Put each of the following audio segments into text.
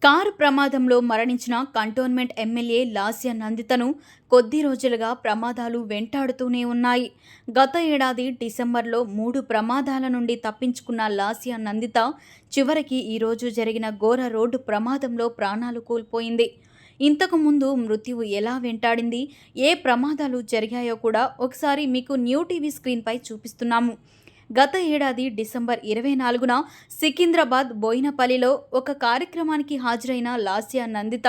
Car ప్రమాదంలో మరణించిన cantonment MLA Lasya నందితను కొద్ది రోజులుగా ప్రమాదాలు వెంటాడుతూనే ఉన్నాయి. గత ఏడాది డిసెంబర్లో 3 ప్రమాదాల నుండి తప్పించుకున్న లాస్య నందిత చివరికి ఈరోజు జరిగిన ఘోర రోడ్డు ప్రమాదంలో ప్రాణాలు కోల్పోయింది. ఇంతకు ముందు మృత్యువు ఎలా వెంటాడింది, ఏ ప్రమాదాలు జరిగాయో కూడా ఒకసారి మీకు న్యూ టీవీ స్క్రీన్పై చూపిస్తున్నాము. గత ఏడాది డిసెంబర్ 24న సికింద్రాబాద్ బోయినపల్లిలో ఒక కార్యక్రమానికి హాజరైన లాస్య నందిత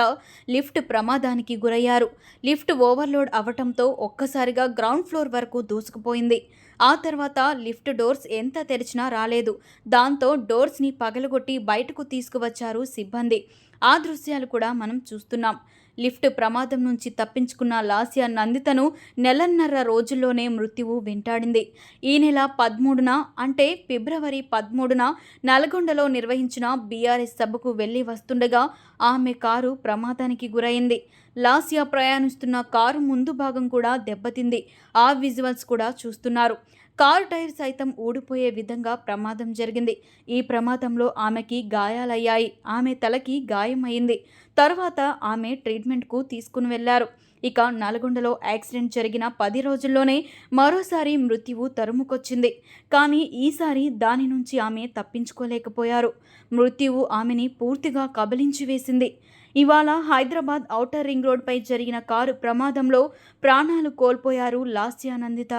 లిఫ్ట్ ప్రమాదానికి గురయ్యారు. లిఫ్ట్ ఓవర్లోడ్ అవటంతో ఒక్కసారిగా గ్రౌండ్ ఫ్లోర్ వరకు దూసుకుపోయింది. ఆ తర్వాత లిఫ్ట్ డోర్స్ ఎంత తెరిచినా రాలేదు. దాంతో డోర్స్ని పగలగొట్టి బయటకు తీసుకువచ్చారు సిబ్బంది. ఆ దృశ్యాలు కూడా మనం చూస్తున్నాం. లిఫ్ట్ ప్రమాదం నుంచి తప్పించుకున్న లాస్య నందితను నెలన్నర రోజుల్లోనే మృత్యువు వెంటాడింది. ఈ నెల 13న అంటే ఫిబ్రవరి 13న నల్గొండలో నిర్వహించిన బీఆర్ఎస్ సభకు వెళ్లి వస్తుండగా ఆమె కారు ప్రమాదానికి గురైంది. లాస్య ప్రయాణిస్తున్న కారు ముందు భాగం కూడా దెబ్బతింది. ఆ విజువల్స్ కూడా చూస్తున్నారు. కారు టైర్ సైతం ఊడిపోయే విధంగా ప్రమాదం జరిగింది. ఈ ప్రమాదంలో ఆమెకి గాయాలయ్యాయి. ఆమె తలకి గాయమైంది. తర్వాత ఆమె ట్రీట్మెంట్కు తీసుకుని వెళ్లారు. ఇక నల్గొండలో యాక్సిడెంట్ జరిగిన 10 రోజుల్లోనే మరోసారి మృత్యువు తరుముకొచ్చింది. కానీ ఈసారి దాని నుంచి ఆమె తప్పించుకోలేకపోయారు. మృత్యువు ఆమెని పూర్తిగా కబళించి వేసింది. ఇవాళ హైదరాబాద్ ఔటర్ రింగ్ రోడ్పై జరిగిన కారు ప్రమాదంలో ప్రాణాలు కోల్పోయారు లాస్య నందిత.